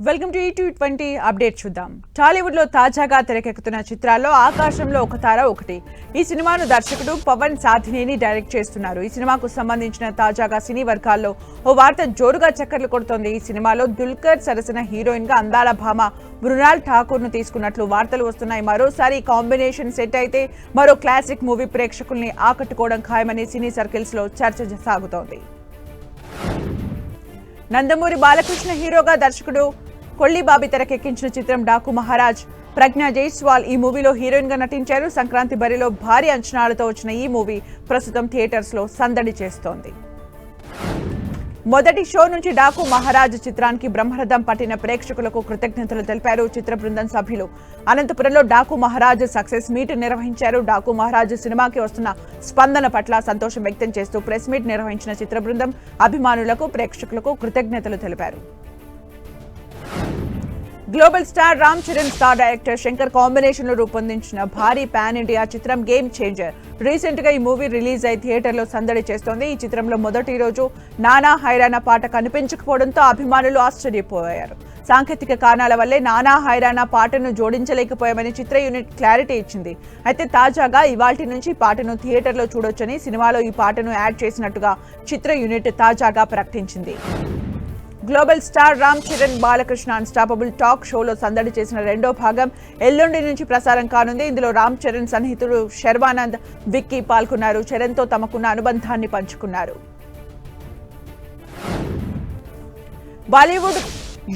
Welcome to E220 update చూద్దాం. టాలీవుడ్ లో తాజాగా తెరకెక్కుతున్న చిత్రాల్లో ఆకాశంలో ఒక తార ఒకటి. ఈ సినిమాను దర్శకుడు పవన్ సాధినేని డైరెక్ట్ చేస్తున్నారు. ఈ సినిమాకు సంబంధించిన తాజాగా సినీ వర్గాల్లో ఓ వార్త జోరుగా చక్కర్లు కొడుతోంది. ఈ సినిమాలో దుల్కర్ సరసన హీరోయిన్ గా అందాల భామ మృణాల్ ఠాకూర్ ను తీసుకున్నట్లు వార్తలు వస్తున్నాయి. మరోసారి కాంబినేషన్ సెట్ అయితే మరో క్లాసిక్ మూవీ ప్రేక్షకుల్ని ఆకట్టుకోవడం ఖాయమని సినీ సర్కిల్స్ లో చర్చ సాగుతోంది. నందమూరి బాలకృష్ణ హీరోగా దర్శకుడు కొల్లిబాబి తెరకెక్కించిన చిత్రం డాకు మహారాజ్. ప్రజ్ఞా జైస్వాల్ ఈ మూవీలో హీరోయిన్ గా నటించారు. సంక్రాంతి బరిలో భారీ అంచనాలతో వచ్చిన ఈ మూవీ ప్రస్తుతం థియేటర్స్ లో సందడి చేస్తోంది. మొదటి షో నుంచి డాకు మహారాజ్ చిత్రానికి బ్రహ్మరథం పట్టిన ప్రేక్షకులకు కృతజ్ఞతలు తెలిపారు చిత్ర బృందం సభ్యులు. అనంతపురంలో డాకు మహారాజ్ సక్సెస్ మీట్ నిర్వహించారు. డాకు మహారాజ్ సినిమాకి వస్తున్న స్పందన పట్ల సంతోషం వ్యక్తం చేస్తూ ప్రెస్ మీట్ నిర్వహించిన చిత్ర బృందం అభిమానులకు ప్రేక్షకులకు కృతజ్ఞతలు తెలిపారు. Global star Ram Charan star director Shankar combination లో రూపొందించిన భారీ పాన్ ఇండియా చిత్రం గేమ్ చేంజర్ రీసెంట్ గా ఈ మూవీ రిలీజ్ అయి థియేటర్ లో సందడి చేస్తోంది. ఈ చిత్రంలో మొదటి రోజు నానా హైరానా పాట కనిపించకపోవడంతో అభిమానులు ఆశ్చర్యపోయారు. సాంకేతిక కారణాల వల్లే నానా హైరానా పాటను జోడించలేకపోయామని చిత్ర యూనిట్ క్లారిటీ ఇచ్చింది. అయితే తాజాగా ఇవాల్టి నుంచి పాటను థియేటర్ లో చూడొచ్చని, సినిమాలో ఈ పాటను యాడ్ చేసినట్టుగా చిత్ర యూనిట్ తాజాగా ప్రకటించింది. Global star Ram Charan Balakrishna unstoppable talk షోలో సందడి చేసిన రెండో భాగం ఎల్లుండి నుంచి ప్రసారం కానుంది. ఇందులో రామ్ చరణ్ సన్నిహితుడు శర్వానంద్ విక్కీ పాల్గొన్నారు. చరణ్ తో తమకున్న అనుబంధాన్ని పంచుకున్నారు. బాలీవుడ్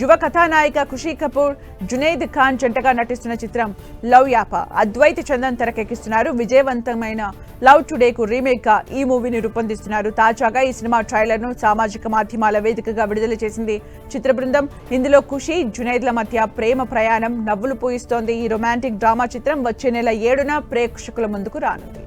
యువ కథానాయిక ఖుషీ కపూర్ జునైద్ ఖాన్ జంటగా నటిస్తున్న చిత్రం లవ్ యాప అద్వైత్ చందన్ తెరకెక్కిస్తున్నారు. విజయవంతమైన లవ్ టుడేకు రీమేక్ గా ఈ మూవీని రూపొందిస్తున్నారు. తాజాగా ఈ సినిమా ట్రైలర్ ను సామాజిక మాధ్యమాల వేదికగా విడుదల చేసింది చిత్ర బృందం. ఇందులో ఖుషీ జునైద్ల మధ్య ప్రేమ ప్రయాణం నవ్వులు పూయిస్తోంది. ఈ రొమాంటిక్ డ్రామా చిత్రం వచ్చే నెల 7న ప్రేక్షకుల ముందుకు రానుంది.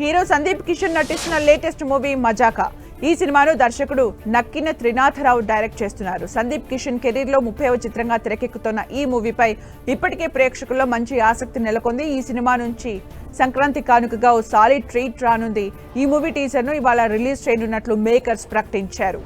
హీరో సందీప్ కిషన్ నటిస్తున్న లేటెస్ట్ మూవీ మజాకా. ఈ సినిమాను దర్శకుడు నక్కిన త్రినాథరావు డైరెక్ట్ చేస్తున్నారు. సందీప్ కిషన్ కెరీర్ లో 30వ చిత్రంగా తెరకెక్కుతున్న ఈ మూవీపై ఇప్పటికే ప్రేక్షకుల్లో మంచి ఆసక్తి నెలకొంది. ఈ సినిమా నుంచి సంక్రాంతి కానుకగా ఓ సాలిడ్ ట్రీట్ రానుంది. ఈ మూవీ టీజర్ ను ఇవాళ రిలీజ్ చేయనున్నట్లు మేకర్స్ ప్రకటించారు.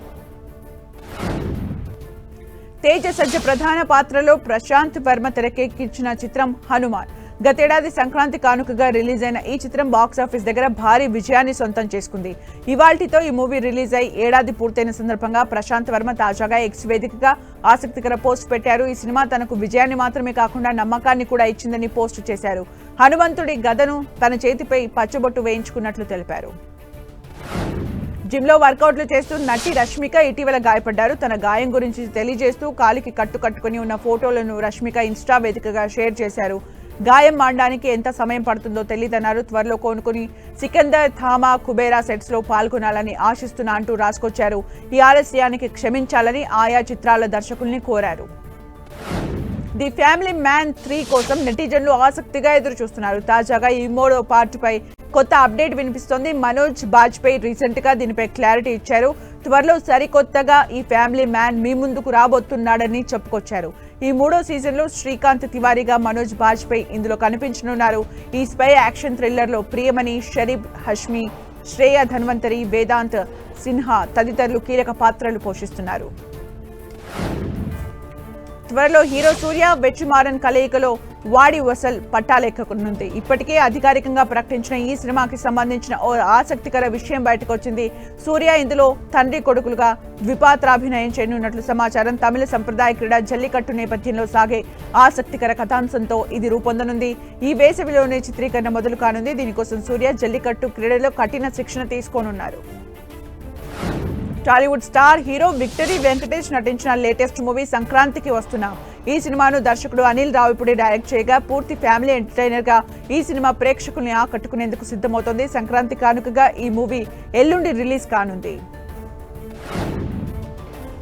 తేజ సజ్జ ప్రధాన పాత్రలో ప్రశాంత్ వర్మ తెరకెక్కించిన చిత్రం హనుమాన్. గతేడాది సంక్రాంతి కానుకగా రిలీజ్ అయిన ఈ చిత్రం బాక్సాఫీస్ దగ్గర భారీ విజయాన్ని సొంతం చేసుకుంది. ఇవాల్టితో ఈ మూవీ రిలీజ్ అయి ఏడాది పూర్తయిన సందర్భంగా ప్రశాంత్ వర్మ తాజాగా ఎక్స్ వేదికగా ఆసక్తికర పోస్ట్ పెట్టారు. ఈ సినిమా తనకు విజయాన్ని మాత్రమే కాకుండా నమ్మకాన్ని కూడా ఇచ్చిందని పోస్ట్ చేశారు. హనుమంతుడి గదను తన చేతిపై పచ్చబొట్టు వేయించుకున్నట్లు తెలిపారు. జిమ్ లో వర్కౌట్లు చేస్తూ నటి రష్మిక ఇటీవల గాయపడ్డారు. తన గాయం గురించి తెలియజేస్తూ కాలికి కట్టుకుని ఉన్న ఫోటోలను రష్మిక ఇన్స్టా వేదికగా షేర్ చేశారు. గాయం మారడానికి ఎంత సమయం పడుతుందో తెలియదన్నారు. త్వరలో కోనుకుని సికందర్, థామా, కుబేరా సెట్స్ లో పాల్గొనాలని ఆశిస్తున్నా అంటూ రాసుకొచ్చారు. ఈ ఆలస్యానికి క్షమించాలని ఆయా చిత్రాల దర్శకుల్ని కోరారు. ది ఫ్యామిలీ మ్యాన్ 3 కోసం నెటిజన్లు ఆసక్తిగా ఎదురు చూస్తున్నారు. తాజాగా ఈ 3వ పార్ట్ పై కొత్త అప్డేట్ వినిపిస్తోంది. మనోజ్ బాజ్పేయి రీసెంట్ గా దీనిపై క్లారిటీ ఇచ్చారు. త్వరలో సరికొత్తగా ఈ ఫ్యామిలీ మ్యాన్ మీ ముందుకు రాబోతున్నాడని చెప్పుకొచ్చారు. ఈ 3వ సీజన్ లో శ్రీకాంత్ తివారీగా మనోజ్ బాజ్పేయి ఇందులో కనిపించనున్నారు. ఈ స్పై యాక్షన్ థ్రిల్లర్ లో ప్రియమణి, షరీఫ్ హష్మి, శ్రేయ ధన్వంతరి, వేదాంత్ సిన్హా తదితరులు కీలక పాత్రలు పోషిస్తున్నారు. త్వరలో హీరో సూర్య, వెట్రిమారన్ కలయికలో వాడి వసల్ పట్టాలెక్కనుంది. ఇప్పటికే అధికారికంగా ప్రకటించిన ఈ సినిమాకి సంబంధించిన ఓ ఆసక్తికర విషయం బయటకు వచ్చింది. సూర్య ఇందులో తండ్రి కొడుకులుగా ద్విపాత్రాభినయం చేయనున్నట్లు సమాచారం. తమిళ సంప్రదాయ క్రీడ జల్లికట్టు నేపథ్యంలో సాగే ఆసక్తికర కథాంశంతో ఇది రూపొందనుంది. ఈ వేసవిలోనే చిత్రీకరణ మొదలు కానుంది. దీనికోసం సూర్య జల్లికట్టు క్రీడలో కఠిన శిక్షణ తీసుకోనున్నారు. Tollywood star hero victory Venkatesh నటించిన లేటెస్ట్ మూవీ సంక్రాంతికి వస్తున్నాం. ఈ సినిమాను దర్శకుడు అనిల్ రావిపూడి డైరెక్ట్ చేయగా పూర్తి ఫ్యామిలీ ఎంటర్టైనర్ గా ఈ సినిమా ప్రేక్షకుల్ని ఆకట్టుకునేందుకు సిద్ధమవుతోంది. సంక్రాంతి కానుకగా ఈ మూవీ ఎల్లుండి రిలీజ్ కానుంది.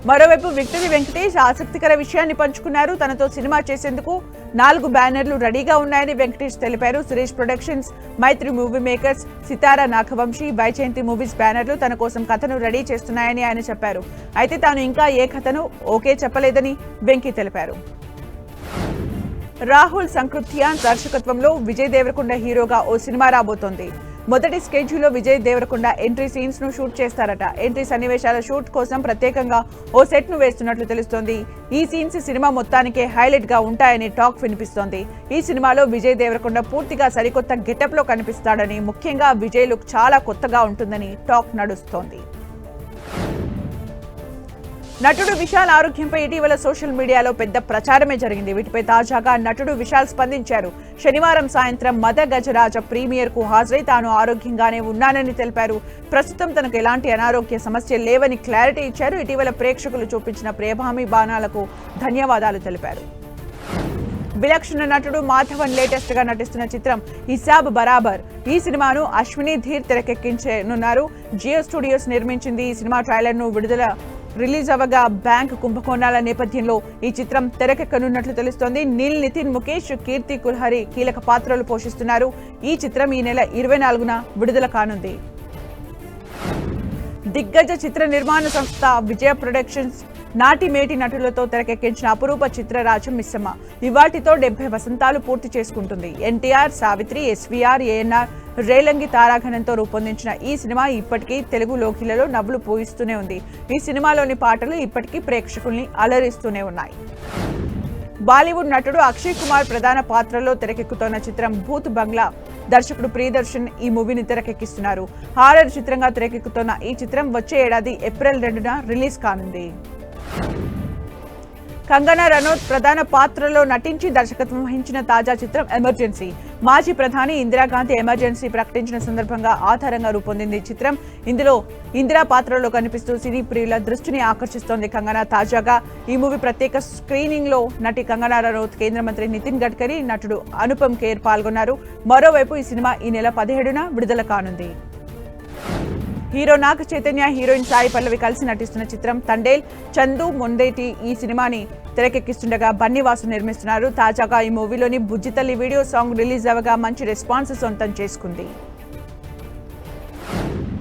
మరోవైపు విక్టరీ వెంకటేష్ ఆసక్తికర విషయాన్ని పంచుకున్నారు. తనతో సినిమా చేసేందుకు 4 బ్యానర్లు రెడీగా ఉన్నాయని వెంకటేష్ తెలిపారు. సురేష్ ప్రొడక్షన్స్, మైత్రి మూవీ మేకర్స్, సితారా నాగవంశీ, వైజయంతి మూవీస్ బ్యానర్లు తన కోసం కథను రెడీ చేస్తున్నాయని ఆయన చెప్పారు. అయితే తాను ఇంకా ఏ కథను ఓకే చెప్పలేదని వెంకీ తెలిపారు. రాహుల్ సంకృత్యాన్ దర్శకత్వంలో విజయ్ దేవరకొండ హీరోగా ఓ సినిమా రాబోతోంది. మొదటి స్కెడ్యూల్లో విజయ్ దేవరకొండ ఎంట్రీ సీన్స్ ను షూట్ చేస్తారట. ఎంట్రీ సన్నివేశాల షూట్ కోసం ప్రత్యేకంగా ఓ సెట్ ను వేస్తున్నట్లు తెలుస్తోంది. ఈ సీన్స్ సినిమా మొత్తానికే హైలైట్ గా ఉంటాయని టాక్ వినిపిస్తోంది. ఈ సినిమాలో విజయ్ దేవరకొండ పూర్తిగా సరికొత్త గెటప్ లో కనిపిస్తాడని, ముఖ్యంగా విజయ్ లుక్ చాలా కొత్తగా ఉంటుందని టాక్ నడుస్తోంది. నటుడు విశాల్ ఆరోగ్యంపై ఇటీవల సోషల్ మీడియాలో పెద్ద ప్రచారమే జరిగింది. వీటిపై తాజాగా నటుడు విశాల్ స్పందించారు. శనివారం సాయంత్రం మద గజరాజ ప్రీమియర్ కు హాజరై తాను ఆరోగ్యంగానే ఉన్నానని తెలిపారు. ప్రస్తుతం తనకు ఎలాంటి అనారోగ్య సమస్యలు లేవని క్లారిటీ ఇచ్చారు. ఇటీవల ప్రేక్షకులు చూపించిన ప్రేమామి బాణాలకు ధన్యవాదాలు తెలిపారు. విలక్షణ నటుడు మాధవన్ లేటెస్ట్ గా నటిస్తున్న చిత్రం హిసాబ్ బరాబర్. ఈ సినిమాను అశ్విని ధీర్ తెరకెక్కించనున్నారు. జియో స్టూడియోస్ నిర్మించింది. ఈ సినిమా ట్రైలర్ ను రిలీజ్ అవ్వగా బ్యాంక్ కుంభకోణాల నేపథ్యంలో ఈ చిత్రం తెరకెక్కనున్నట్లు తెలుస్తోంది. నిల్, నితిన్, ముఖేష్, కీర్తి కుల్హరి కీలక పాత్రలు పోషిస్తున్నారు. ఈ చిత్రం ఈ నెల 24న విడుదల కానుంది. దిగ్గజ చిత్ర నిర్మాణ సంస్థ విజయ ప్రొడక్షన్స్ నాటి మేటి నటులతో తెరకెక్కించిన అపురూప చిత్రరాజు మిస్సమ్మ ఇవాటితో 70 వసంతాలు పూర్తి చేసుకుంటుంది. ఎన్టీఆర్, సావిత్రి, ఎస్వీఆర్, ఏఎన్ఆర్, రేలంగి తారాగణంతో రూపొందించిన ఈ సినిమా ఇప్పటికీ తెలుగు లోకిలలో నవ్వులు పూయిస్తూనే ఉంది. ఈ సినిమాలోని పాటలు ఇప్పటికీ ప్రేక్షకుల్ని అలరిస్తూనే ఉన్నాయి. బాలీవుడ్ నటుడు అక్షయ్ కుమార్ ప్రధాన పాత్రలో తెరకెక్కుతోన్న చిత్రం భూత్ బంగ్లా. దర్శకుడు ప్రియదర్శన్ ఈ మూవీని తెరకెక్కిస్తున్నారు. హారర్ చిత్రంగా తెరకెక్కుతోన్న ఈ చిత్రం వచ్చే ఏడాది ఏప్రిల్ 2న రిలీజ్ కానుంది. కంగనా రనౌత్ ప్రధాన పాత్రలో నటించి దర్శకత్వం వహించిన తాజా చిత్రం ఎమర్జెన్సీ. మాజీ ప్రధాని ఇందిరాగాంధీ ఎమర్జెన్సీ ప్రకటించిన సందర్భంగా ఆధారంగా రూపొందింది ఈ చిత్రం. ఇందులో ఇందిరా పాత్రలో కనిపిస్తూ సినీ ప్రియుల దృష్టిని ఆకర్షిస్తోంది కంగనా. తాజాగా ఈ మూవీ ప్రత్యేక స్క్రీనింగ్ లో నటి కంగనా రనౌత్, కేంద్ర మంత్రి నితిన్ గడ్కరీ, నటుడు అనుపమ్ ఖేర్ పాల్గొన్నారు. మరోవైపు ఈ సినిమా ఈ నెల 17న విడుదల కానుంది. హీరో నాగ చైతన్య, హీరోయిన్ సాయి పల్లవి కలిసి నటిస్తున్న చిత్రం తండేల్. చందు మొండేటి ఈ సినిమాని తెరకెక్కిస్తుండగా బన్నీవాసు నిర్మిస్తున్నారు. తాజాగా ఈ మూవీలోని బుజ్జితల్లి వీడియో సాంగ్ రిలీజ్ అవ్వగా మంచి రెస్పాన్స్ సొంతం చేసుకుంది.